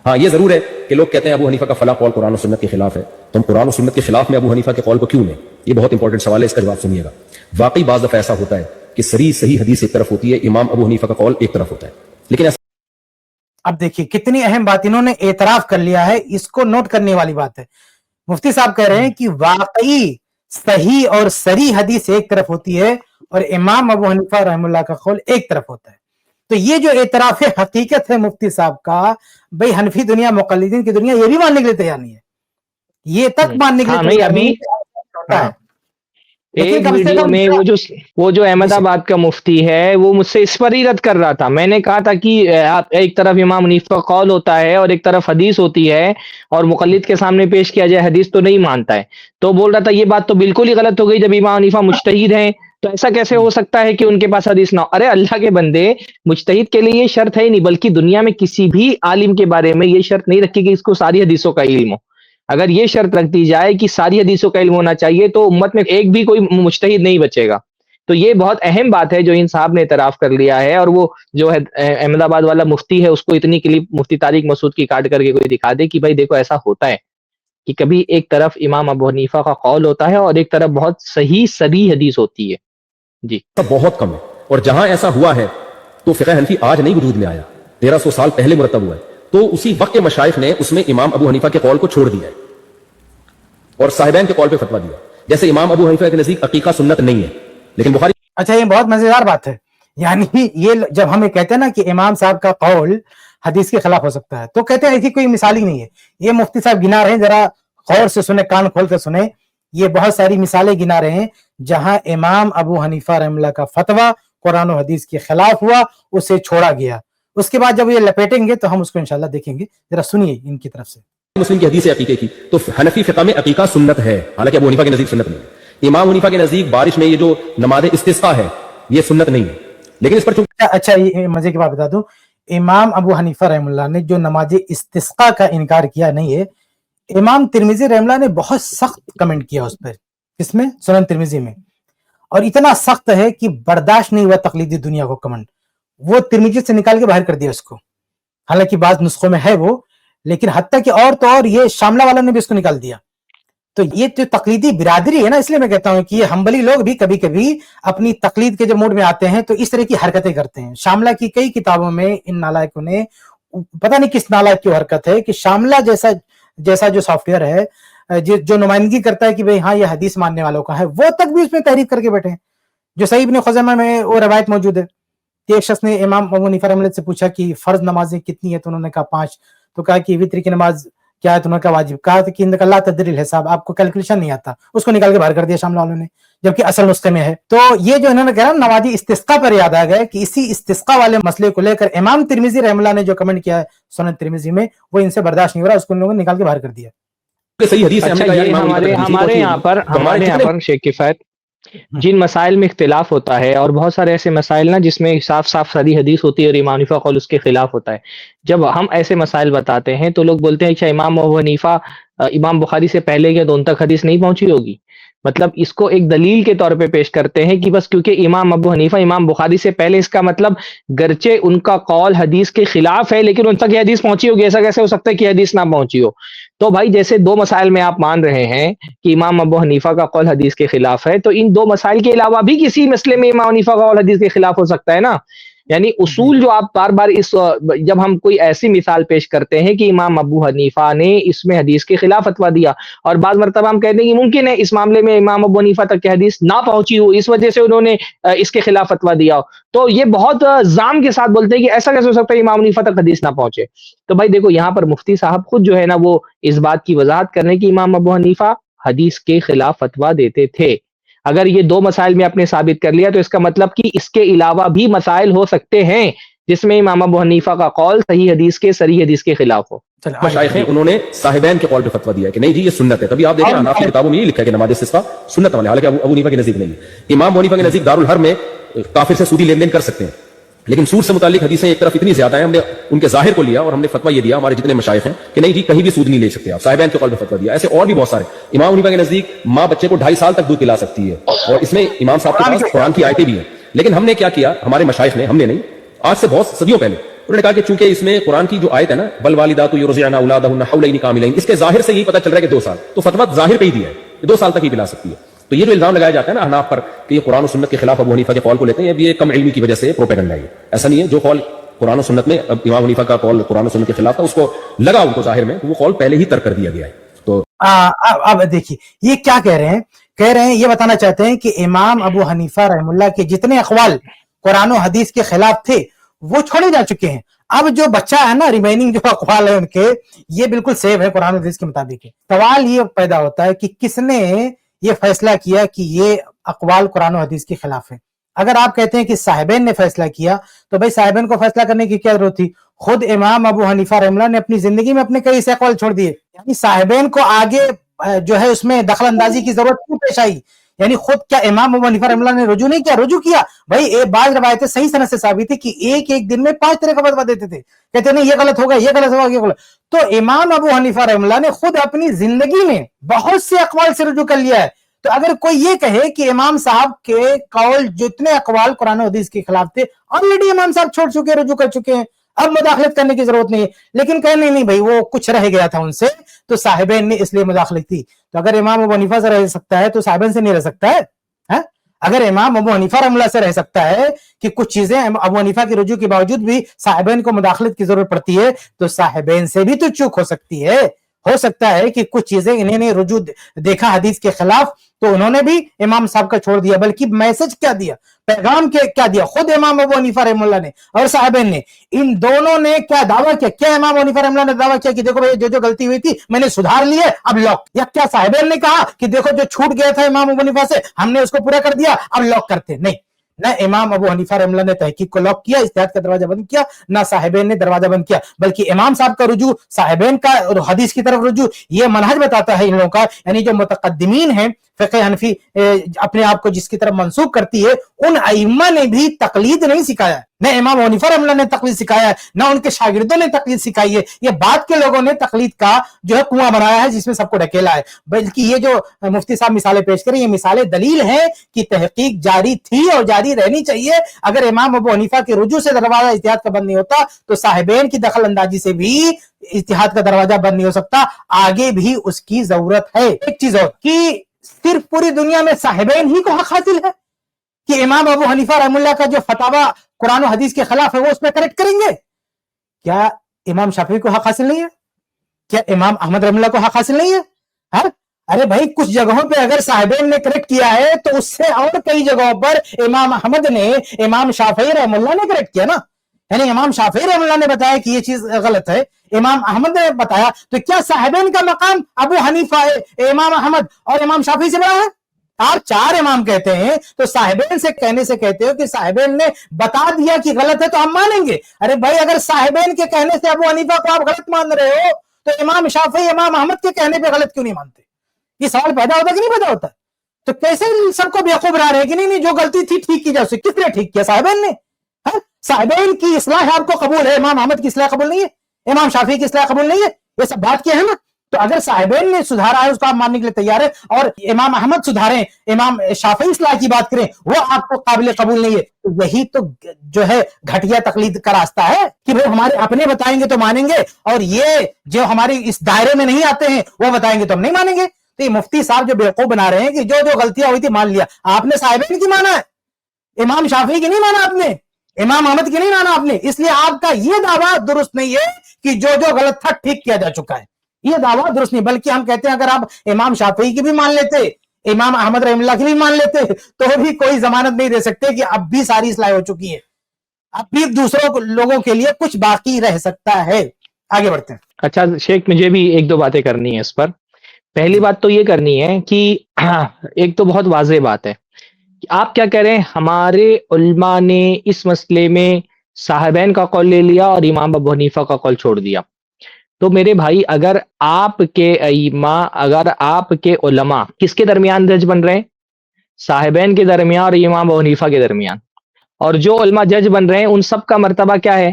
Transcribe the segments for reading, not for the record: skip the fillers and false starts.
ہاں یہ ضرور ہے کہ لوگ کہتے ہیں ابو حنیفہ کا فلاں قول قرآن و سنت کے خلاف ہے، تو ہم قرآن و سنت کے خلاف میں ابو حنیفہ کے قول کو کیوں لیں؟ یہ بہت انپورٹنٹ سوال ہے، اس کا جواب سنیے گا۔ واقعی بعض دفعہ ایسا ہوتا ہے کہ صحیح حدیث ایک طرف ہوتی ہے، امام ابو حنیفہ کا قول ایک طرف ہوتا ہے، لیکن اب دیکھیے کتنی اہم بات انہوں نے اعتراف کر لیا ہے، اس کو نوٹ کرنے والی بات ہے۔ مفتی صاحب کہہ رہے ہیں کہ واقعی صحیح اور صریح حدیث ایک طرف ہوتی ہے اور امام ابو حنیفہ رحمہ اللہ کا قول ایک طرف ہوتا ہے۔ تو یہ جو اعتراف حقیقت ہے مفتی صاحب کا، بھئی حنفی دنیا، مقلدین کی دنیا یہ بھی ماننے کے لیے تیار نہیں ہے، یہ تک ماننے کے لیے تیار نہیں ہے۔ ایک ویڈیو میں وہ جو احمد آباد کا مفتی ہے وہ مجھ سے اس پر ہی رد کر رہا تھا۔ میں نے کہا تھا کہ ایک طرف امام حنیفہ کا قول ہوتا ہے اور ایک طرف حدیث ہوتی ہے، اور مقلد کے سامنے پیش کیا جائے حدیث تو نہیں مانتا ہے، تو بول رہا تھا یہ بات تو بالکل ہی غلط ہو گئی، جب امام حنیفہ مجتہد ہیں تو ایسا کیسے ہو سکتا ہے کہ ان کے پاس حدیث نہ ہو؟ ارے اللہ کے بندے، مجتہد کے لیے یہ شرط ہے ہی نہیں، بلکہ دنیا میں کسی بھی عالم کے بارے میں یہ شرط نہیں رکھی کہ اس کو ساری حدیثوں کا علم ہو۔ اگر یہ شرط رکھ دی جائے کہ ساری حدیثوں کا علم ہونا چاہیے تو امت میں ایک بھی کوئی مجتہد نہیں بچے گا۔ تو یہ بہت اہم بات ہے جو ان صاحب نے اعتراف کر لیا ہے، اور وہ جو ہے احمد آباد والا مفتی ہے اس کو اتنی کلپ مفتی طارق مسعود کی کاٹ کر کے کوئی دکھا دے کہ بھائی دیکھو ایسا ہوتا ہے کہ کبھی ایک طرف امام ابو حنیفہ کا قول ہوتا ہے اور ایک طرف بہت صحیح صریح حدیث ہوتی ہے۔ جی بہت کم ہے، اور جہاں ایسا ہوا ہے تو فقہ حنفی آج نہیں وجود میں آیا، 1300 سال پہلے مرتب ہوا ہے، تو اسی وقت کے مشائخ نے اس میں امام ابو حنیفہ کے قول کو چھوڑ دیا ہے اور صاحبین کے قول پہ فتویٰ دیا۔ جیسے امام ابو حنیفہ کے نزدیک عقیقہ سنت نہیں ہے، لیکن بخاری۔ اچھا یہ بہت مزیدار بات ہے، یعنی یہ جب ہمیں کہتے ہیں نا کہ امام صاحب کا قول حدیث کے خلاف ہو سکتا ہے تو کہتے ہیں ایسی کوئی مثال ہی نہیں ہے۔ یہ مفتی صاحب گنا رہے ہیں، ذرا غور سے سنیں، کان کھول کے سنیں، یہ بہت ساری مثالیں گنا رہے ہیں جہاں امام ابو حنیفہ رحمہ اللہ کا فتویٰ قرآن و حدیث کے خلاف ہوا، اسے چھوڑا گیا۔ اس کے بعد جب یہ لپیٹیں گے تو ہم اس کو انشاءاللہ دیکھیں گے، ذرا سنیے ان کی طرف سے۔ مسلم کی حدیث ہے عقیقے کی، تو حنفی فقہ میں عقیقہ سنت ہے، حالانکہ ابو حنیفہ کے نزدیک سنت نہیں ہے۔ امام حنیفہ کے نزدیک بارش میں یہ جو نماز استسقاء ہے یہ سنت نہیں ہے، لیکن اس پر اچھا یہ مزے کی بات بتا دوں، امام ابو حنیفہ رحمہ اللہ نے جو نماز استسقاء کا انکار کیا نہیں ہے، امام ترمذی رحمہ اللہ نے بہت سخت کمنٹ کیا اس پر، اس میں سنن ترمذی میں، اور اتنا سخت ہے کہ برداشت نہیں ہوا تقلیدی دنیا کو کمنٹ، وہ ترمذی سے نکال کے باہر کر دیا اس کو، حالانکہ بعض نسخوں میں ہے وہ، لیکن حتیٰ کہ اور تو اور یہ شاملہ والا نے بھی اس کو نکال دیا۔ تو یہ جو تقلیدی برادری ہے نا، اس لیے میں کہتا ہوں کہ یہ حنبلی لوگ بھی کبھی کبھی اپنی تقلید کے جب موڈ میں آتے ہیں تو اس طرح کی حرکتیں کرتے ہیں۔ شاملہ کی کئی کتابوں میں ان نالائکوں نے، پتہ نہیں کس نالائک کی حرکت ہے کہ شاملہ جیسا جو سافٹ ویئر ہے جو نمائندگی کرتا ہے کہ بھئی ہاں یہ حدیث ماننے والوں کا ہے، وہ تک بھی اس میں تحریف کر کے بیٹھے ہیں۔ جو صحیح ابن خزیمہ میں وہ روایت موجود ہے کہ ایک شخص نے امام ابو حنیفہ رحمہ اللہ سے پوچھا کہ فرض نمازیں کتنی ہیں، تو انہوں نے کہا 5، تو کہا کہ وتر کی نماز کیا ہے، تو انہوں نے کہا واجب، کہا کہ انک لا تدری الحساب، آپ کو کیلکولیشن نہیں آتا، اس کو نکال کے باہر کر دیا شاملہ والوں نے، جبکہ اصل نسخے میں ہے۔ تو یہ جو انہوں نے کہا نماز استسقاء پر یاد آ گیا کہ اسی استسقاء والے مسئلے کو لے کر امام ترمذی رحمہ اللہ نے جو کمنٹ کیا ہے سنن ترمذی میں، وہ ان سے برداشت نہیں ہو رہا، اس کو ان لوگوں نے نکال کے باہر کر دیا۔ صحیح حدیث ہے۔ اچھا یہ ہمارے یہاں پر شیخ کفایت جن مسائل میں اختلاف ہوتا ہے، اور بہت سارے ایسے مسائل نا جس میں صاف صاف صریح حدیث ہوتی ہے اور امام حنیفہ قول اس کے خلاف ہوتا ہے، جب ہم ایسے مسائل بتاتے ہیں تو لوگ بولتے ہیں اچھا امام ابو حنیفہ امام بخاری سے پہلے کیا تو ان تک حدیث نہیں پہنچی ہوگی؟ مطلب اس کو ایک دلیل کے طور پہ پیش کرتے ہیں کہ بس کیونکہ امام ابو حنیفہ امام بخاری سے پہلے، اس کا مطلب گرچہ ان کا قول حدیث کے خلاف ہے لیکن ان تک یہ حدیث پہنچی ہوگی، ایسا کیسے ہو سکتا ہے کہ حدیث نہ پہنچی ہو؟ تو بھائی جیسے 2 مسائل میں آپ مان رہے ہیں کہ امام ابو حنیفہ کا قول حدیث کے خلاف ہے، تو ان 2 مسائل کے علاوہ بھی کسی مسئلے میں امام حنیفہ کا قول حدیث کے خلاف ہو سکتا ہے نا۔ یعنی اصول جو آپ بار بار جب ہم کوئی ایسی مثال پیش کرتے ہیں کہ امام ابو حنیفہ نے اس میں حدیث کے خلاف فتویٰ دیا، اور بعض مرتبہ ہم کہتے ہیں کہ ممکن ہے اس معاملے میں امام ابو حنیفہ تک کی حدیث نہ پہنچی ہو، اس وجہ سے انہوں نے اس کے خلاف فتویٰ دیا ہو، تو یہ بہت زام کے ساتھ بولتے ہیں کہ ایسا کیسے ہو سکتا ہے امام حنیفہ تک حدیث نہ پہنچے۔ تو بھائی دیکھو یہاں پر مفتی صاحب خود جو ہے نا وہ اس بات کی وضاحت کرنے کہ امام ابو حنیفہ حدیث کے خلاف فتویٰ دیتے تھے۔ اگر یہ 2 مسائل میں آپ نے ثابت کر لیا تو اس کا مطلب کہ اس کے علاوہ بھی مسائل ہو سکتے ہیں جس میں امام ابو حنیفہ کا قول صحیح حدیث کے خلاف ہو۔ مشائخ ہیں انہوں نے صاحبین کے قول پہ فتویٰ دیا ہے کہ نہیں جی یہ سنت ہے، تبھی آپ دیکھیں آپ کی کتابوں میں یہ لکھا ہے کہ نماز استسقاء سنت عمل ہے، حالانکہ ابو حنیفہ کے نزدیک نہیں ہے۔ امام ابو حنیفہ کے نزدیک دارالحرب میں کافر سے سودی لین دین کر سکتے ہیں، لیکن سود سے متعلق حدیثیں ایک طرف اتنی زیادہ ہیں، ہم نے ان کے ظاہر کو لیا اور ہم نے فتویٰ یہ دیا ہمارے جتنے مشائخ ہیں کہ نہیں جی کہیں بھی سود نہیں لے سکتے آپ، صاحبین کے قول پہ فتویٰ دیا۔ ایسے اور بھی بہت سارے۔ امام حنیفہ کے نزدیک ماں بچے کو 2.5 سال تک دودھ پلا سکتی ہے، اور اس میں امام صاحب کے پاس قرآن کی آیتیں بھی ہیں، لیکن ہم نے کیا کیا، ہمارے مشائخ نے، ہم نے نہیں، آج سے بہت صدیوں پہلے انہوں نے کہا کہ چونکہ اس میں قرآن کی جو آیت ہے نا بل والداتو یرضعن اولادہن حولین کاملین، اس کے ظاہر سے یہی پتہ چل رہا ہے کہ 2 سال، تو فتویٰ ظاہر پہ ہی دیا ہے کہ 2 سال تک ہی پلا سکتی ہے. تو یہ جو الزام لگایا جاتا ہے نا احناف پر کہ یہ قرآن و سنت کے خلاف ابو حنیفہ کے قول کو لیتے ہیں، یہ کم علمی کی وجہ سے پروپیگنڈا ہے. ایسا نہیں ہے، جو قول قرآن و سنت میں اب امام حنیفہ کا قول قرآن و سنت کے خلاف تھا، اس کو لگا ان کو ظاہر میں، وہ قول پہلے ہی ترک کر دیا گیا ہے. تو اب دیکھیے یہ کیا کہہ رہے ہیں یہ بتانا چاہتے ہیں کہ امام ابو حنیفہ رحم اللہ کے جتنے اقوال قرآن و حدیث کے خلاف تھے وہ چھوڑے جا چکے ہیں. اب جو بچہ ہے نا ریمیننگ جو اقوال ہے ان کے، یہ بالکل سیو ہے قرآن و حدیث کے مطابق. سوال یہ پیدا ہوتا ہے کہ کس نے یہ فیصلہ کیا کہ یہ اقوال قرآن و حدیث کے خلاف ہے؟ اگر آپ کہتے ہیں کہ صاحبین نے فیصلہ کیا تو بھائی صاحبین کو فیصلہ کرنے کی کیا ضرورت تھی؟ خود امام ابو حنیفہ رحمہ اللہ نے اپنی زندگی میں اپنے کئی سے اقوال چھوڑ دیے. یعنی صاحبین کو آگے جو ہے اس میں دخل اندازی کی ضرورت کیوں پیش آئی؟ یعنی خود کیا امام ابو حنیفہ رحمہ اللہ نے رجوع نہیں کیا؟ رجوع کیا. بھائی بعض روایتیں صحیح سند سے ثابت ہے کہ ایک دن میں 5 طرح کا فتویٰ دیتے تھے، کہتے نہیں یہ غلط ہوگا، یہ غلط ہوگا، یہ غلط. تو امام ابو حنیفہ رحمہ اللہ نے خود اپنی زندگی میں بہت سے اقوال سے رجوع کر لیا ہے. تو اگر کوئی یہ کہے کہ امام صاحب کے قول جتنے اقوال قرآن و حدیث کے خلاف تھے آلریڈی امام صاحب چھوڑ چکے، رجوع کر چکے ہیں، اب مداخلت کرنے کی ضرورت نہیں ہے. لیکن کہنے نہیں بھائی وہ کچھ رہ گیا تھا ان سے تو صاحبین نے اس لیے مداخلت کی. تو اگر امام ابو حنیفہ سے رہ سکتا ہے تو صاحبین سے نہیں رہ سکتا ہے؟ اگر امام ابو حنیفہ رحمہ اللہ سے رہ سکتا ہے کہ کچھ چیزیں ابو حنیفہ کی رجوع کے باوجود بھی صاحبین کو مداخلت کی ضرورت پڑتی ہے تو صاحبین سے بھی تو چوک ہو سکتی ہے. ہو سکتا ہے کہ کچھ چیزیں انہیں نے رجوع دیکھا حدیث کے خلاف تو انہوں نے بھی امام صاحب کا چھوڑ دیا، بلکہ میسج کیا دیا، پیغام کیا دیا خود امام ابو حنیفہ رحمہ اللہ نے اور صاحبین نے. ان دونوں نے کیا دعویٰ کیا؟ کیا امام ابو حنیفہ رحمہ اللہ نے دعویٰ کیا کہ دیکھو بھائی جو غلطی ہوئی تھی میں نے سدھار لی ہے اب لاک؟ یا کیا صاحبین نے کہا کہ دیکھو جو چھوٹ گیا تھا امام ابو حنیفہ سے ہم نے اس کو پورا کر دیا اب لاک کرتے؟ نہیں، نہ امام ابو حنیفہ رحمہ اللہ نے تحقیق کو لاک کیا، اجتہاد کا دروازہ بند کیا، نہ صاحبین نے دروازہ بند کیا، بلکہ امام صاحب کا رجوع، صاحبین کا حدیث کی طرف رجوع، یہ منہج بتاتا ہے ان لوگوں کا. یعنی جو متقدمین ہیں فقہ حنفی اپنے آپ کو جس کی طرف منسوب کرتی ہے، ان ائمہ نے بھی تقلید نہیں سکھایا، نہ امام ابو حنیفہ رحمہ اللہ نے تقلید سکھایا ہے، نہ ان کے شاگردوں نے تقلید سکھائی ہے. یہ بعد کے لوگوں نے تقلید کا جو ہے کنواں بنایا ہے جس میں سب کو ڈھکیلا ہے. بلکہ یہ جو مفتی صاحب مثالیں پیش کریں یہ مثالیں دلیل ہیں کہ تحقیق جاری تھی اور جاری رہنی چاہیے. اگر امام ابو حنیفہ کے رجوع سے دروازہ اجتہاد کا بند نہیں ہوتا تو صاحبین کی دخل اندازی سے بھی اجتہاد کا دروازہ بند نہیں ہو سکتا. آگے بھی اس کی ضرورت ہے. ایک چیز اور کہ صرف پوری دنیا میں صاحبین ہی کو حق حاصل ہے کہ امام ابو حنیفہ رحمہ اللہ کا جو فتاوی قرآن و حدیث کے خلاف ہے وہ اس میں کریکٹ کریں گے؟ کیا امام شافعی کو حق حاصل نہیں ہے؟ کیا امام احمد رحمہ اللہ کو حق حاصل نہیں ہے؟ ارے بھائی کچھ جگہوں پہ اگر صاحبین نے کریکٹ کیا ہے تو اس سے اور کئی جگہوں پر امام احمد نے، امام شافعی رحمہ اللہ نے کریکٹ کیا نا. یعنی امام شافعی رحمہ اللہ نے بتایا کہ یہ چیز غلط ہے، امام احمد نے بتایا، تو کیا صاحبین کا مقام ابو حنیفہ، امام احمد اور امام شافعی سے بڑا ہے؟ آپ 4 امام کہتے ہیں تو صاحبین سے کہنے سے کہتے ہو کہ صاحبین نے بتا دیا کہ غلط ہے تو ہم مانیں گے. ارے بھائی اگر صاحبین کے کہنے سے ابو حنیفہ کو آپ غلط مان رہے ہو تو امام شافعی، امام احمد کے کہنے پہ غلط کیوں نہیں مانتے؟ یہ سوال پیدا ہوتا کہ نہیں پیدا ہوتا؟ تو کیسے سب کو بیوقوف بنا رہے ہیں کہ نہیں جو غلطی تھی ٹھیک کی جا سکتی؟ کس نے ٹھیک کیا؟ صاحبین نے. صاحبین کی اصلاح آپ کو قبول ہے، امام احمد کی اصلاح قبول نہیں ہے، امام شافعی کی اصلاح قبول نہیں ہے، یہ سب بات کیا ہے نا. تو اگر صاحبین نے سدھارا ہے اس کو آپ ماننے کے لیے تیار ہے، اور امام احمد سدھاریں، امام شافعی اصلاح کی بات کریں وہ آپ کو قابل قبول نہیں ہے، تو یہی تو جو ہے گھٹیا تقلید کا راستہ ہے کہ بھائی ہمارے اپنے بتائیں گے تو مانیں گے اور یہ جو ہماری اس دائرے میں نہیں آتے ہیں وہ بتائیں گے تو ہم نہیں مانیں گے. تو یہ مفتی صاحب جو بیوقوف بنا رہے ہیں کہ جو غلطیاں ہوئی تھی مان لیا. آپ نے صاحبین کی مانا ہے، امام شافعی کی نہیں مانا آپ نے، امام احمد کی نہیں مانا آپ نے، اس لیے آپ کا یہ دعویٰ درست نہیں ہے کہ جو غلط تھا ٹھیک کیا جا چکا ہے. یہ دعویٰ درست نہیں، بلکہ ہم کہتے ہیں اگر آپ امام شافعی کی بھی مان لیتے، امام احمد رحمہ اللہ کی بھی مان لیتے تو بھی کوئی ضمانت نہیں دے سکتے کہ اب بھی ساری اصلاح ہو چکی ہے، اب بھی دوسروں لوگوں کے لیے کچھ باقی رہ سکتا ہے. آگے بڑھتے ہیں. اچھا شیخ، مجھے بھی 1-2 باتیں کرنی ہے اس پر. پہلی بات تو یہ کرنی ہے کہ ایک تو بہت واضح بات ہے کہ آپ کیا کہہ رہے ہیں، ہمارے علماء نے اس مسئلے میں صاحبین کا قول لے لیا اور امام ابو حنیفہ کا قول چھوڑ دیا. تو میرے بھائی اگر آپ کے ائمہ، اگر آپ کے علماء کس کے درمیان جج بن رہے ہیں؟ صاحبین کے درمیان اور امام ابو حنیفہ کے درمیان. اور جو علماء جج بن رہے ہیں ان سب کا مرتبہ کیا ہے؟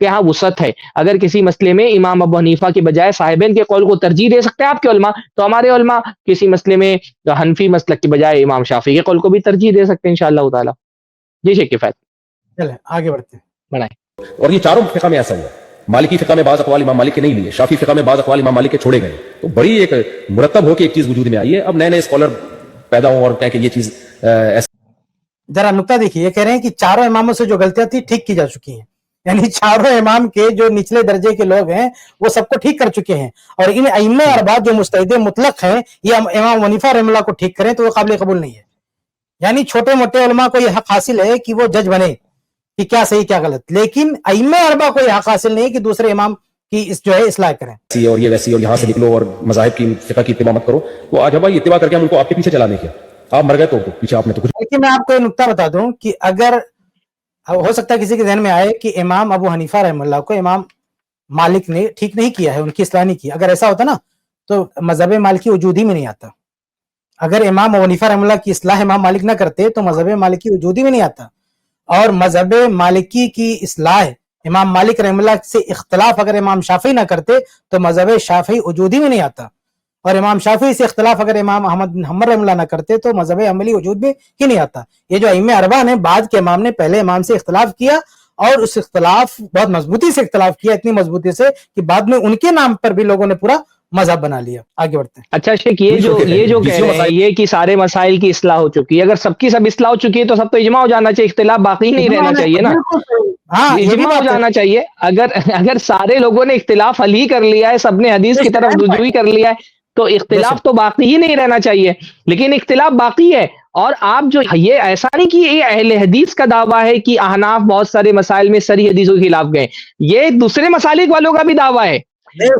کہ ہاں وسعت ہے. اگر کسی مسئلے میں امام ابو حنیفہ کے بجائے صاحبین کے قول کو ترجیح دے سکتے ہیں آپ کے علماء, تو ہمارے علماء کسی مسئلے میں حنفی مسلک کے بجائے امام شافعی کے قول کو بھی ترجیح دے سکتے ہیں انشاءاللہ تعالی. جی شیخ کفایت چلیں آگے بڑھتے ہیں. بڑھائیں. اور یہ چاروں فقہ میں ایسا ہوا. مالکی فقہ میں بعض اقوال امام مالک کے نہیں لیے, شافعی فقہ میں بعض اقوال امام مالک کے چھوڑے گئے. تو بڑی ایک مرتب ہو کے ایک چیز وجود میں آئی ہے. اب نئے نئے اسکالر پیدا ہوں اور کہیں کہ یہ چیز ذرا نقطہ دیکھیے, یہ کہہ رہے ہیں کہ چاروں اماموں سے جو غلطیاں تھی ٹھیک کی جا چکی ہیں, یعنی چاروں امام کے جو نچلے درجے کے لوگ ہیں وہ سب کو ٹھیک کر چکے ہیں, اور ان ائمہ اربعہ جو مجتہد مطلق ہیں یہ امام حنیفہ رحمہ اللہ کو ٹھیک کریں تو وہ قابل قبول نہیں ہے. یعنی چھوٹے موٹے علماء کو یہ حق حاصل ہے کہ وہ جج بنے کہ کیا صحیح کیا غلط, لیکن ائمہ اربعہ کو یہ حق حاصل نہیں ہے کہ دوسرے امام کی جو ہے اصلاح کریں. اور یہ ویسی اور یہاں سے نکلو اور مذاہب کی فقہ کی اتباع مت کرو. وہ آج بھائی اتباع کر کے ہم ان کو آپ کے پیچھے چلانے کیا, آپ مر گئے تو پیچھے آپ نے تو کچھ. لیکن میں آپ کو یہ نقطہ بتا دوں کہ اگر ہو سکتا ہے کسی کے ذہن میں آئے کہ امام ابو حنیفہ رحمہ اللہ کو امام مالک نے ٹھیک نہیں کیا ہے, ان کی اصلاح نہیں کی. اگر ایسا ہوتا نا تو مذہب مالکی وجود ہی میں نہیں آتا. اگر امام ابو حنیفہ رحمہ اللہ کی اصلاح امام مالک نہ کرتے تو مذہب مالکی وجود ہی میں نہیں آتا. اور مذہب مالکی کی اصلاح امام مالک رحمہ اللہ سے اختلاف اگر امام شافعی نہ کرتے تو مذہب شافعی وجود ہی میں نہیں آتا. اور امام شافعی سے اختلاف اگر امام احمد بن حنبل رحمہ اللہ نہ کرتے تو مذہب حنبلی وجود میں ہی نہیں آتا. یہ جو ائمہ اربعہ نے, بعد کے امام نے پہلے امام سے اختلاف کیا اور اس اختلاف بہت مضبوطی سے اختلاف کیا, اتنی مضبوطی سے کہ بعد میں ان کے نام پر بھی لوگوں نے پورا مذہب بنا لیا. آگے بڑھتے ہیں. اچھا شیخ, یہ جو کہہ رہے ہیں یہ کہ سارے مسائل کی اصلاح ہو چکی ہے, اگر سب کی سب اصلاح ہو چکی ہے تو سب تو اجماع ہو جانا چاہیے, اختلاف باقی نہیں رہنا چاہیے نا. ہاں اجماع ہو جانا چاہیے. اگر سارے لوگوں نے اختلاف حل ہی کر لیا ہے, سب نے حدیث کی طرف رجوع ہی کر لیا ہے, تو اختلاف تو باقی ہی نہیں رہنا چاہیے. لیکن اختلاف باقی ہے, اور آپ جو یہ ایسا نہیں کہ یہ اہل حدیث کا دعویٰ ہے کہ احناف بہت سارے مسائل میں صریح حدیثوں کے خلاف گئے, یہ دوسرے مسالک والوں کا بھی دعویٰ ہے.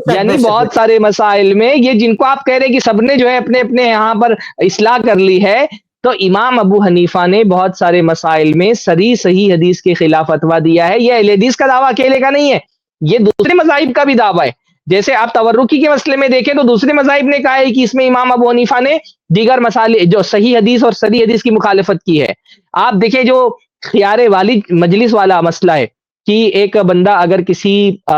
یعنی بہت سارے مسائل میں یہ جن کو آپ کہہ رہے ہیں کہ سب نے جو ہے اپنے اپنے یہاں پر اصلاح کر لی ہے, تو امام ابو حنیفہ نے بہت سارے مسائل میں صحیح حدیث کے خلاف فتویٰ دیا ہے. یہ اہل حدیث کا دعویٰ اکیلے کا نہیں ہے, یہ دوسرے مذاہب کا بھی دعویٰ ہے. جیسے آپ تورکی کے مسئلے میں دیکھیں تو دوسرے مذاہب نے کہا ہے کہ اس میں امام ابو حنیفہ نے دیگر مسائل جو صحیح حدیث اور صریح حدیث کی مخالفت کی ہے. آپ دیکھیں جو خیار والد مجلس والا مسئلہ ہے کہ ایک بندہ اگر کسی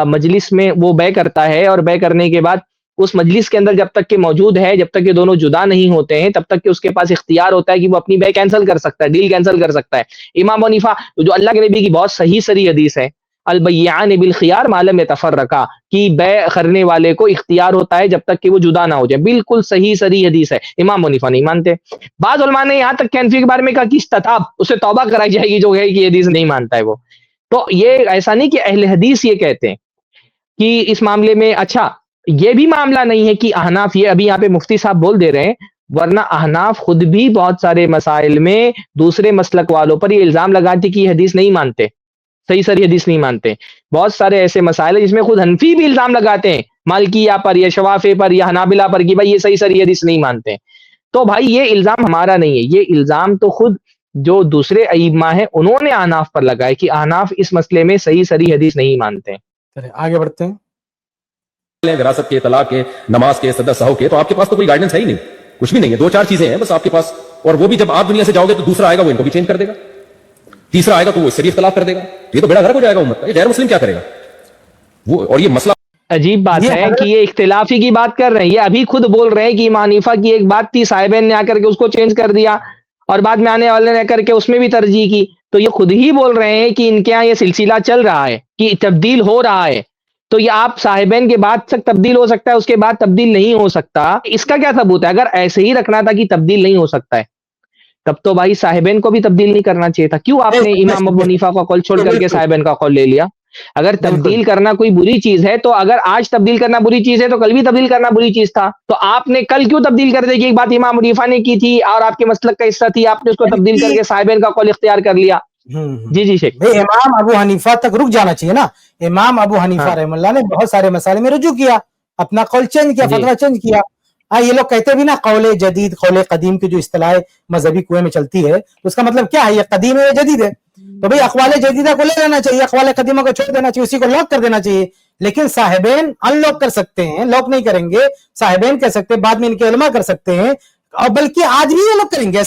مجلس میں وہ بے کرتا ہے, اور بے کرنے کے بعد اس مجلس کے اندر جب تک کہ موجود ہے, جب تک کہ دونوں جدا نہیں ہوتے ہیں, تب تک کہ اس کے پاس اختیار ہوتا ہے کہ وہ اپنی بے کینسل کر سکتا ہے, ڈیل کینسل کر سکتا ہے. امام حنیفہ جو اللہ کے نبی کی بہت صحیح حدیث ہے, البیعان بالخیار ما لم یتفرقا, کہ بے کرنے والے کو اختیار ہوتا ہے جب تک کہ وہ جدا نہ ہو جائے. بالکل صحیح حدیث ہے. امام حنیفہ نہیں مانتے. بعض علماء نے یہاں تک کہ حنفی کے بارے میں کہا کہ استتاب, اسے توبہ کرائی جائے گی جو ہے کہ حدیث نہیں مانتا ہے وہ. تو یہ ایسا نہیں کہ اہل حدیث یہ کہتے ہیں کہ اس معاملے میں. اچھا یہ بھی معاملہ نہیں ہے کہ احناف, یہ ابھی یہاں پہ مفتی صاحب بول دے رہے ہیں, ورنہ احناف خود بھی بہت سارے مسائل میں دوسرے مسلک والوں پر یہ الزام لگاتے کہ یہ حدیث نہیں مانتے, صحیح حدیث نہیں مانتے. بہت سارے ایسے مسائل ہیں جس میں خود حنفی بھی الزام لگاتے ہیں مالکیہ پر یا شوافی پر یا حنابلہ پر کہ بھائی یہ صحیح حدیث نہیں مانتے. تو بھائی یہ الزام ہمارا نہیں ہے, یہ الزام تو خود جو دوسرے ائمہ ہیں انہوں نے احناف پر لگائے کہ احناف اس مسئلے میں صحیح حدیث نہیں مانتے. آگے بڑھتے ہیں. وراثت کے, طلاق کے, نماز کے, صدقہ سہو کے, تو آپ کے پاس تو کوئی گائیڈنس ہے ہی نہیں, کچھ بھی نہیں ہے. 2-4 چیزیں ہیں بس آپ کے پاس, اور وہ بھی جب آپ دنیا سے جاؤ گے تو دوسرا آئے گا وہ ان کو بھی چینج کر دے گا, تیسرا آئے گا تو وہ اس سے بھی اختلاف کر دے گا. یہ تو بیڑا گھر ہو جائے گا امت کا. یہ غیر مسلم کیا کرے گا وہ. اور یہ مسئلہ عجیب بات ہے کہ یہ اختلافی کی بات کر رہے ہیں. یہ ابھی خود بول رہے ہیں کہ امام حنیفہ کی ایک بات تھی, صاحبین نے آ کر کے اس کو چینج کر دیا, اور بعد میں آنے والے نے آ کر کے اس میں بھی ترجیح کی. تو یہ خود ہی بول رہے ہیں کہ ان کے یہاں یہ سلسلہ چل رہا ہے کہ تبدیل ہو رہا ہے. تو یہ آپ صاحبین کے بعد تک تبدیل ہو سکتا ہے, اس کے بعد تبدیل نہیں ہو سکتا. اس کا کیا ثبوت ہے؟ اگر ایسے ہی رکھنا تھا کہ تبدیل نہیں ہو سکتا ہے, تب تو بھائی صاحبین کو بھی تبدیل نہیں کرنا چاہیے تھا. کیوں آپ نے امام ابو حنیفہ کا قول چھوڑ کر کے صاحبین کا قول لے لیا؟ اگر تبدیل کرنا کوئی بری چیز ہے, تو اگر آج تبدیل کرنا بری چیز ہے تو کل بھی تبدیل کرنا بری چیز تھا. تو آپ نے کل کیوں تبدیل کر دی کہ ایک بات امام حنیفہ نے کی تھی اور آپ کے مسلک کا حصہ تھی, آپ نے اس کو تبدیل کر کے صاحبین کا قول اختیار کر لیا. جی شیخ, امام ابو حنیفہ تک رک جانا چاہیے نا. امام ابو حنیفہ رحمہ اللہ نے بہت سارے مسائل میں رجوع کیا, اپنا قول چینج کیا, فتویٰ چینج کیا. یہ لوگ کہتے بھی نا قول جدید قول قدیم کی جو اصطلاح مذہبی کنویں میں چلتی ہے, تو اس کا مطلب کیا ہے؟ یہ قدیم ہے یا جدید ہے؟ تو بھئی اقوال جدیدہ کو لے لینا چاہیے, اقوال قدیمہ کو چھوڑ دینا چاہیے, اسی کو لاک کر دینا چاہیے. لیکن صاحبین ان لوک کر سکتے ہیں, لوک نہیں کریں گے. صاحبین کہہ سکتے ہیں, بعد میں ان کے علماء کر سکتے ہیں, اور بلکہ آج بھی یہ لوگ کریں گے.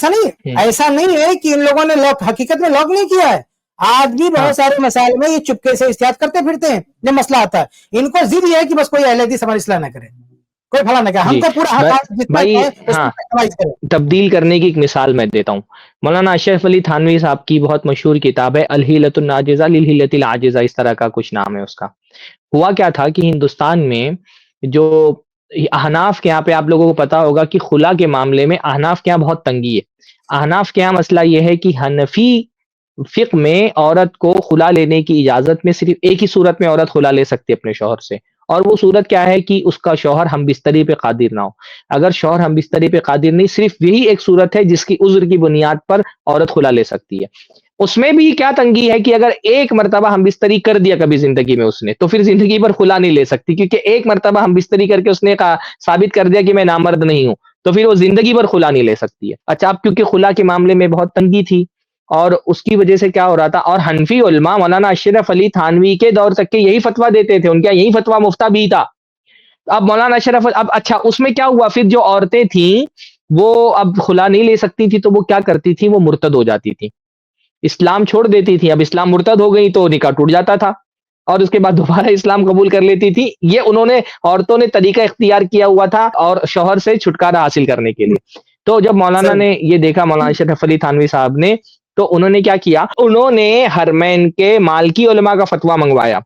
ایسا نہیں ہے کہ ان لوگوں نے لوک حقیقت میں لوک نہیں کیا ہے. آج بھی ہاں بہت سارے مسائل میں یہ چپکے سے احتیاط کرتے پھرتے ہیں جب مسئلہ آتا ہے. ان کو ضد یہ ہے کہ بس کوئی اہل حدیث ہماری اصلاح نہ کرے, کوئی بھلا نہ کرے, ہم جی کو پورا حق جتنا بھائی ہے اس ہاں کو کسٹمائز کرے. تبدیل کرنے کی ایک مثال میں دیتا ہوں. مولانا اشرف علی تھانوی صاحب کی بہت مشہور کتاب ہے الحیلۃ الناجزہ للحیلۃ العاجزہ، اس طرح کا کچھ نام ہے اس کا. ہوا کیا تھا کہ ہندوستان میں جو احناف کے یہاں پہ آپ لوگوں کو پتا ہوگا کہ خلا کے معاملے میں احناف کے یہاں بہت تنگی ہے. احناف کے یہاں مسئلہ یہ ہے کہ حنفی فقہ میں عورت کو خلا لینے کی اجازت میں صرف ایک ہی صورت میں عورت خلا لے سکتی ہے اپنے شوہر سے، اور وہ صورت کیا ہے کہ اس کا شوہر ہم بستری پہ قادر نہ ہو. اگر شوہر ہم بستری پہ قادر نہیں، صرف یہی ایک صورت ہے جس کی عذر کی بنیاد پر عورت خلا لے سکتی ہے. اس میں بھی کیا تنگی ہے کہ اگر ایک مرتبہ ہم بستری کر دیا کبھی زندگی میں اس نے، تو پھر زندگی پر خلا نہیں لے سکتی، کیونکہ ایک مرتبہ ہم بستری کر کے اس نے ثابت کر دیا کہ میں نامرد نہیں ہوں، تو پھر وہ زندگی پر خلا نہیں لے سکتی ہے. اچھا، اب کیونکہ خلا کے معاملے میں بہت تنگی تھی اور اس کی وجہ سے کیا ہو رہا تھا، اور حنفی علماء مولانا اشرف علی تھانوی کے دور تک کے یہی فتویٰ دیتے تھے، ان کا یہی فتویٰ مفتہ بھی تھا. اب مولانا اشرف اب اچھا اس میں کیا ہوا، پھر جو عورتیں تھیں وہ اب خلا نہیں لے سکتی تھی، تو وہ کیا کرتی تھی، وہ مرتد ہو جاتی تھی، اسلام چھوڑ دیتی تھی. اب اسلام مرتد ہو گئی تو نکاح ٹوٹ جاتا تھا اور اس کے بعد دوبارہ اسلام قبول کر لیتی تھی. یہ انہوں نے عورتوں نے طریقہ اختیار کیا ہوا تھا اور شوہر سے چھٹکارا حاصل کرنے کے لیے. تو جب مولانا صحیح. نے یہ دیکھا، مولانا اشرف علی تھانوی صاحب نے، تو انہوں نے کیا کیا، انہوں نے حرمین کے مالکی علماء کا فتویٰ منگوایا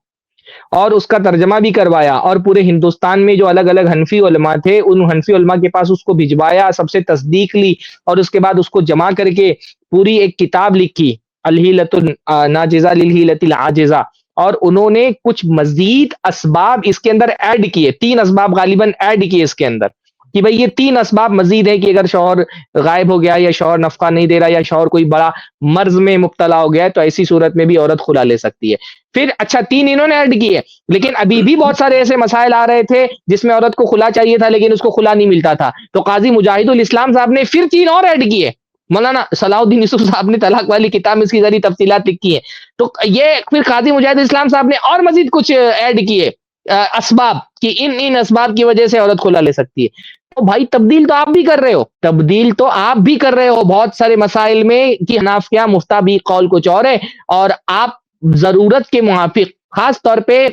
اور اس کا ترجمہ بھی کروایا، اور پورے ہندوستان میں جو الگ الگ حنفی علماء تھے ان حنفی علماء کے پاس اس کو بھجوایا، سب سے تصدیق لی، اور اس کے بعد اس کو جمع کر کے پوری ایک کتاب لکھی الحیلۃ الناجزہ للحیلۃ العاجزہ. اور انہوں نے کچھ مزید اسباب اس کے اندر ایڈ کیے، 3 اسباب غالباً ایڈ کیے اس کے اندر، کہ بھئی یہ 3 اسباب مزید ہے کہ اگر شوہر غائب ہو گیا یا شوہر نفقہ نہیں دے رہا یا شوہر کوئی بڑا مرض میں مبتلا ہو گیا ہے تو ایسی صورت میں بھی عورت خلا لے سکتی ہے. پھر اچھا 3 انہوں نے ایڈ کیے، لیکن ابھی بھی بہت سارے ایسے مسائل آ رہے تھے جس میں عورت کو خلا چاہیے تھا لیکن اس کو خلا نہیں ملتا تھا. تو قاضی مجاہد الاسلام صاحب نے پھر 3 اور ایڈ کیے. مولانا صلاح الدین یوسف صاحب نے طلاق والی کتاب میں اس کی ذریعے تفصیلات لکھی ہیں. تو یہ پھر قاضی مجاہد الاسلام صاحب نے اور مزید کچھ ایڈ کیے اسباب، کہ ان اسباب کی وجہ سے عورت خلا لے سکتی ہے. تو بھائی تبدیل تو آپ بھی کر رہے ہو، تبدیل تو آپ بھی کر رہے ہو بہت سارے مسائل میں، کہ حناف کیا مفتہ بھی قول کچھ اور ہے، اور آپ ضرورت کے موافق خاص طور پہ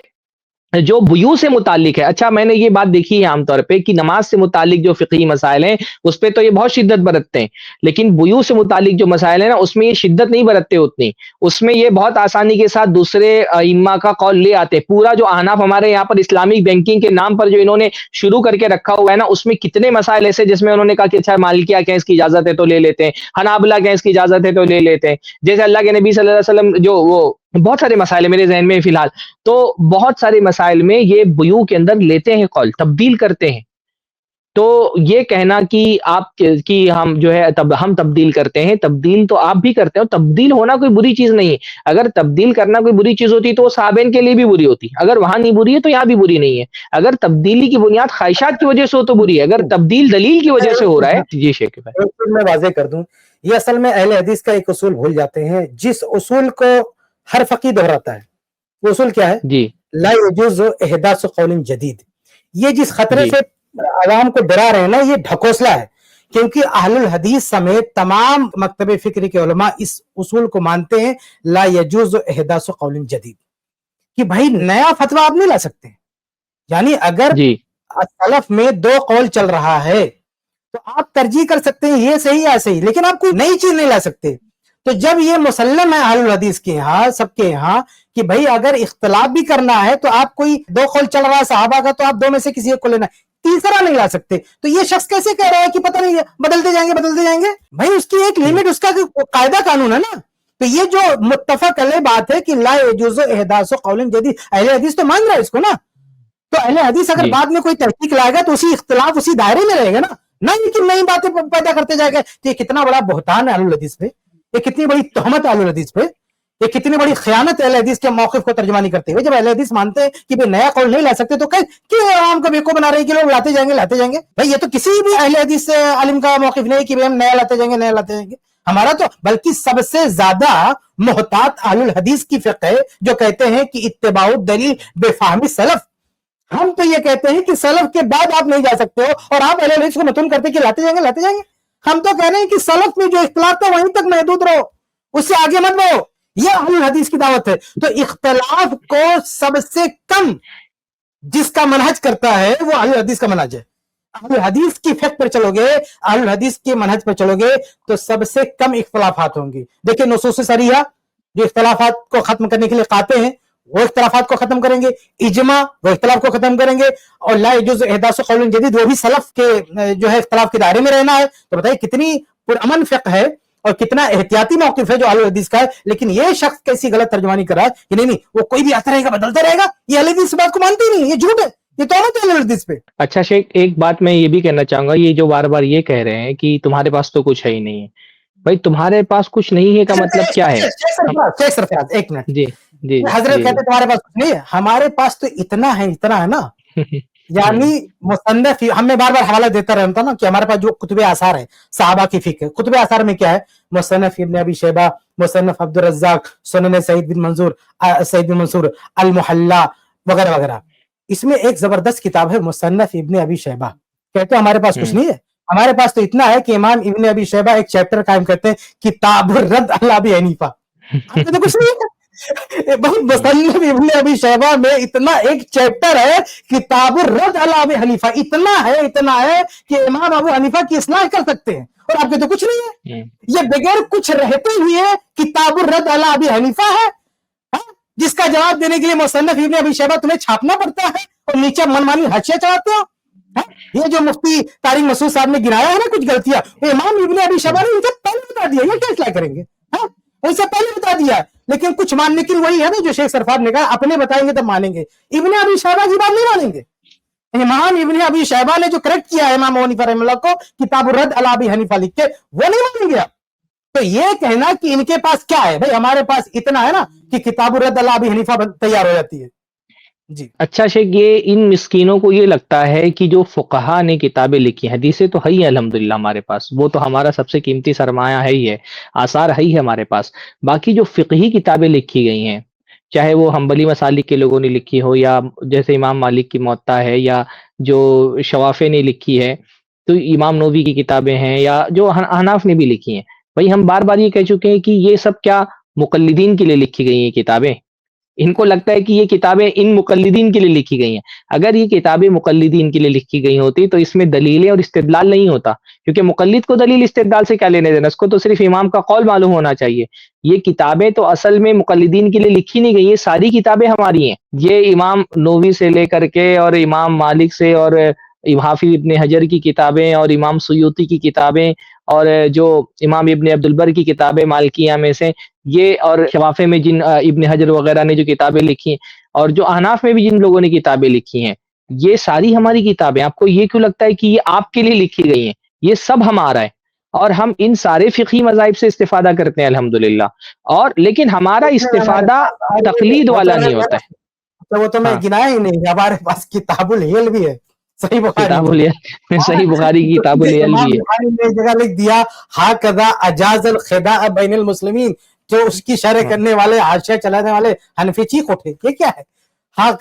جو بیوع سے متعلق ہے. اچھا میں نے یہ بات دیکھی ہے عام طور پہ کہ نماز سے متعلق جو فقہی مسائل ہیں اس پہ تو یہ بہت شدت برتتے ہیں، لیکن بیوع سے متعلق جو مسائل ہیں نا اس میں یہ شدت نہیں برتتے اتنی، اس میں یہ بہت آسانی کے ساتھ دوسرے ائمہ کا قول لے آتے. پورا جو احناف ہمارے یہاں پر اسلامک بینکنگ کے نام پر جو انہوں نے شروع کر کے رکھا ہوا ہے نا، اس میں کتنے مسائل ایسے جس میں انہوں نے کہا کہ اچھا مالکیہ کہ اس کی اجازت ہے تو لے لیتے ہیں، حنابلہ کہ اس کی اجازت ہے تو لے لیتے ہیں، جیسے اللہ کے نبی صلی اللہ علیہ وسلم جو وہ بہت سارے مسائل ہیں میرے ذہن میں فی الحال. تو بہت سارے مسائل میں یہ بیوع کے اندر لیتے ہیں قول، تبدیل کرتے ہیں. تو یہ کہنا کہ آپ کی ہم جو ہے ہم تبدیل کرتے ہیں، تبدیل تو آپ بھی کرتے ہو. تبدیل ہونا کوئی بری چیز نہیں ہے، اگر تبدیل کرنا کوئی بری چیز ہوتی تو وہ صحابین کے لیے بھی بری ہوتی، اگر وہاں نہیں بری ہے تو یہاں بھی بری نہیں ہے. اگر تبدیلی کی بنیاد خواہشات کی وجہ سے ہو تو بری ہے، اگر تبدیل دلیل کی وجہ سے ہو رہا ہے. جی شیخ بھائی میں واضح کر دوں، یہ اصل میں اہل حدیث کا ایک اصول بھول جاتے ہیں، جس اصول کو ہر فقی دہراتا ہے. وہ اصول کیا ہے؟ جی لا يجوز احداث قول جدید. یہ جس خطرے جی سے عوام کو ڈرا رہے ہیں نا، یہ ڈھکوسلا ہے، کیونکہ اہل الحدیث سمیت تمام مکتب فکر کے علماء اس اصول کو مانتے ہیں، لا يجوز احداث قول جدید، کہ بھائی نیا فتویٰ آپ نہیں لا سکتے. یعنی اگر جی سلف میں 2 قول چل رہا ہے تو آپ ترجیح کر سکتے ہیں یہ صحیح یا صحیح، لیکن آپ کوئی نئی چیز نہیں لا سکتے. تو جب یہ مسلم ہے اہل الحدیث کے یہاں، سب کے یہاں، کہ بھئی اگر اختلاف بھی کرنا ہے تو آپ کوئی 2 قول چل رہا ہے صحابہ کا تو آپ 2 میں سے کسی ایک کو لینا ہے، تیسرا نہیں لا سکتے. تو یہ شخص کیسے کہہ رہا ہے کہ پتہ نہیں بدلتے جائیں گے؟ بھئی اس کی ایک لیمٹ، اس کا قاعدہ قانون ہے نا. تو یہ جو متفق علیہ بات ہے کہ لا يجوز احداث قول جدید، اہل حدیث تو مان رہا ہے اس کو نا. تو اہل حدیث اگر جی بعد میں کوئی تحقیق لائے گا تو اسی اختلاف اسی دائرے میں رہے گا نا، نہیں کہ نئی باتیں پیدا کرتے جائے گا. تو یہ کتنا بڑا بہتان ہے اہل الحدیث پہ، یہ کتنی بڑی تہمت ہے اہل الحدیث پہ، یہ کتنی بڑی خیانت ہے اہل حدیث کے موقف کو ترجمہ نہیں کرتے ہوئے. جب اہل حدیث مانتے ہیں کہ بھئی نیا قول نہیں لا سکتے تو کیوں عوام کو بیوقوف بنا رہے ہیں کہ لوگ لاتے جائیں گے؟ بھئی یہ تو کسی بھی اہل حدیث سے عالم کا موقف نہیں کہ ہم نیا لاتے جائیں گے. ہمارا تو بلکہ سب سے زیادہ محتاط اہل الحدیث کی فقہ ہے، جو کہتے ہیں کہ اتباع الدلیل بفہم سلف. ہم تو یہ کہتے ہیں کہ سلف کے بعد آپ نہیں جا سکتے ہو، اور آپ اہل حدیث کو متون کرتے کہ لاتے جائیں گے. ہم تو کہہ رہے ہیں کہ سلف میں جو اختلاف تھا وہیں تک محدود رہو، اس سے آگے مت بڑھو. یہ اہل حدیث کی دعوت ہے. تو اختلاف کو سب سے کم جس کا منہج کرتا ہے وہ اہل حدیث کا منہج ہے. اہل حدیث کی فقہ پر چلو گے, اہل حدیث کے منہج پر چلو گے تو سب سے کم اختلافات ہوں گی. دیکھیں نصوص صریحہ جو اختلافات کو ختم کرنے کے لیے قاطع ہیں وہ اختلافات کو ختم کریں گے, اجماع وہ اختلاف کو ختم کریں گے, اور لا يجوز احداث قول جدید وہ بھی سلف کے جو ہے اختلاف کے دائرے میں رہنا ہے. تو بتائیے کتنی پرامن فقہ ہے اور کتنا احتیاطی موقف ہے جو اہل حدیث کا ہے. لیکن یہ شخص کیسی غلط ترجمانی کر رہا ہے کہ نہیں وہ کوئی بھی آتا رہے گا بدلتا رہے گا, یہ اہل حدیث بات کو مانتے ہی نہیں, یہ جھوٹ ہے, یہ تہمت ہے اہل حدیث پہ. اچھا شیخ, ایک بات میں یہ بھی کہنا چاہوں گا, یہ جو بار بار یہ کہہ رہے ہیں کہ تمہارے پاس تو کچھ ہے ہی نہیں ہے, بھائی تمہارے پاس کچھ نہیں ہے کا مطلب کیا ہے؟ شیخ سرفراز ایک منٹ, جی جی حضرت کہتے تمہارے پاس کچھ نہیں ہے, ہمارے پاس تو اتنا ہے نا. یعنی مصنف, ہم میں بار بار حوالہ دیتا رہتا نا کہ ہمارے پاس جو کتب آثار ہے صحابہ کی فقہ, کتب آثار میں کیا ہے, مصنف ابن ابی شیبہ, مصنف عبد الرزاق, سنن سعید بن منصور, المحلہ وغیرہ وغیرہ. اس میں ایک زبردست کتاب ہے مصنف ابن ابی شیبہ. کہتے ہیں ہمارے پاس کچھ نہیں ہے, ہمارے پاس تو اتنا ہے کہ امام ابن ابی شیبہ ایک چیپٹر قائم کرتے ہیں کتاب الرد علی ابی حنیفہ. تو کچھ نہیں ہے بھائی, مصنف ابن ابی شیبہ میں اتنا ایک چیپٹر ہے کتاب الرد علی ابی حنیفہ, اتنا ہے کہ امام ابو حنیفہ کی اصلاح کر سکتے ہیں, اور آپ کے تو کچھ نہیں ہے. یہ بغیر کچھ رہتے ہوئے کتاب الرد علی ابی حنیفہ ہے, جس کا جواب دینے کے لیے مصنف ابن ابی شیبہ تمہیں چھاپنا پڑتا ہے اور نیچے منمانی حاشیہ چڑھاتے ہو. یہ جو مفتی طارق مسعود صاحب نے گنایا ہے نا کچھ غلطیاں, امام ابن ابی شیبہ نے ان سے پہلے بتا دیا, یہ کیا اصلاح کریں گے, ان سے پہلے بتا دیا. لیکن کچھ ماننے کی وہی ہے نا جو شیخ سرفراز نے کہا, اپنے بتائیں گے تب مانیں گے, ابن ابی شیبہ کی بات نہیں مانیں گے. امام ابن ابی شیبہ نے جو کریکٹ کیا ہے امام حنیفہ رحمہ اللہ کو کتاب الرد علی ابی حنیفہ لکھ کے, وہ نہیں مانیں گے. تو یہ کہنا کہ ان کے پاس کیا ہے, بھائی ہمارے پاس اتنا ہے نا کہ کتاب الرد علی ابی حنیفہ تیار ہو جاتی ہے. جی اچھا شیخ, یہ ان مسکینوں کو یہ لگتا ہے کہ جو فقہا نے کتابیں لکھی, حدیثیں تو ہے ہی الحمدللہ ہمارے پاس, وہ تو ہمارا سب سے قیمتی سرمایہ ہے ہی ہے, آثار ہے ہی ہمارے پاس. باقی جو فقہی کتابیں لکھی گئی ہیں, چاہے وہ حنبلی مسالک کے لوگوں نے لکھی ہو, یا جیسے امام مالک کی موطا ہے, یا جو شوافع نے لکھی ہے, تو امام نووی کی کتابیں ہیں, یا جو احناف نے بھی لکھی ہیں. بھائی ہم بار بار یہ کہہ چکے ہیں کہ یہ سب کیا مقلدین کے لیے لکھی گئی ہیں کتابیں. ان کو لگتا ہے کہ یہ کتابیں ان مقلدین کے لیے لکھی گئی ہیں. اگر یہ کتابیں مقلدین کے لیے لکھی گئی ہوتی تو اس میں دلیلیں اور استدلال نہیں ہوتا, کیونکہ مقلد کو دلیل استدلال سے کیا لینے دینا, اس کو تو صرف امام کا قول معلوم ہونا چاہیے. یہ کتابیں تو اصل میں مقلدین کے لیے لکھی نہیں گئی, یہ ساری کتابیں ہماری ہیں. یہ امام نووی سے لے کر کے اور امام مالک سے, اور حافظ ابن حجر کی کتابیں, اور امام سیوطی کی کتابیں, اور جو امام ابن عبد البر کی کتابیں مالکیہ میں سے, یہ اور شوافع میں جن ابن حجر وغیرہ نے جو کتابیں لکھی ہیں, اور جو احناف میں بھی جن لوگوں نے کتابیں لکھی ہیں, یہ ساری ہماری کتابیں. آپ کو یہ کیوں لگتا ہے کہ یہ آپ کے لیے لکھی گئی ہیں؟ یہ سب ہمارا ہے, اور ہم ان سارے فقہی مذاہب سے استفادہ کرتے ہیں الحمدللہ. اور لیکن ہمارا استفادہ تقلید والا نہیں ہوتا ہے. تو وہ تو میں گنایا ہی نہیں, ہمارے پاس کتاب الحیل بھی ہے, صحیح بخاری کی کتاب الحیل بھی ہے. بخاری نے ایک جگہ لکھ دیا ہاکذا اجاز الخداع بین المسلمین, جو اس کی شرح کرنے والے, حاشیہ چلانے والے حنفی چیخ اٹھے, یہ کیا ہے, ہاں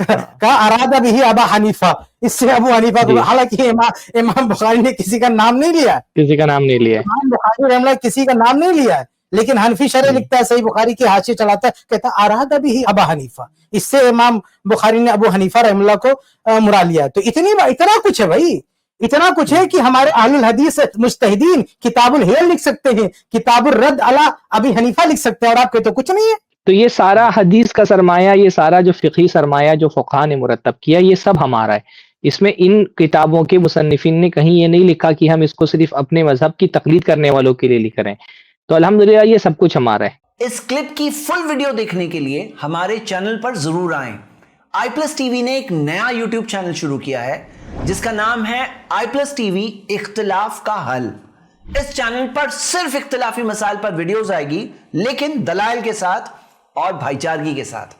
کا ارادہ بھی ابا حنیفہ, اس سے ابو حنیفہ کو, حالانکہ امام بخاری نے کسی کا نام نہیں لیا, امام بخاری رحمہ اللہ کسی کا نام نہیں لیا ہے, لیکن حنفی شرح لکھتا ہے, صحیح بخاری کی حاشیہ چلاتا ہے, کہتا ہے ارادہ بھی ابا حنیفہ, اس سے امام بخاری نے ابو حنیفہ رحمہ اللہ کو مرا لیا. تو اتنا کچھ ہے بھائی, اتنا کچھ ہے کہ ہمارے اہل الحدیث مجتہدین کتاب الحیل لکھ سکتے ہیں, کتاب الرد علی ابی حنیفہ لکھ سکتے ہیں, اور آپ کے تو کچھ نہیں ہے. تو یہ سارا حدیث کا سرمایہ, یہ سارا جو فقہی سرمایہ جو فقہا نے مرتب کیا, یہ سب ہمارا ہے. اس میں ان کتابوں کے مصنفین نے کہیں یہ نہیں لکھا کہ ہم اس کو صرف اپنے مذہب کی تقلید کرنے والوں کے لیے لکھ رہے ہیں. تو الحمدللہ یہ سب کچھ ہمارا ہے. اس کلپ کی فل ویڈیو دیکھنے کے لیے ہمارے چینل پر ضرور آئیں. آئی پلس ٹی وی نے ایک نیا یوٹیوب چینل شروع کیا ہے جس کا نام ہے آئی پلس ٹی وی اختلاف کا حل. اس چینل پر صرف اختلافی مسائل پر ویڈیوز آئے گی, لیکن دلائل کے ساتھ اور بھائی چارگی کے ساتھ.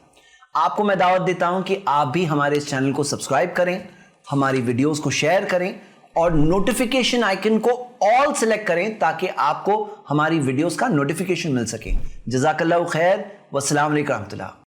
آپ کو میں دعوت دیتا ہوں کہ آپ بھی ہمارے اس چینل کو سبسکرائب کریں, ہماری ویڈیوز کو شیئر کریں, اور نوٹیفیکیشن آئیکن کو آل سلیکٹ کریں تاکہ آپ کو ہماری ویڈیوز کا نوٹیفیکیشن مل سکے. جزاک اللہ خیر, والسلام علیکم ورحمۃ اللہ.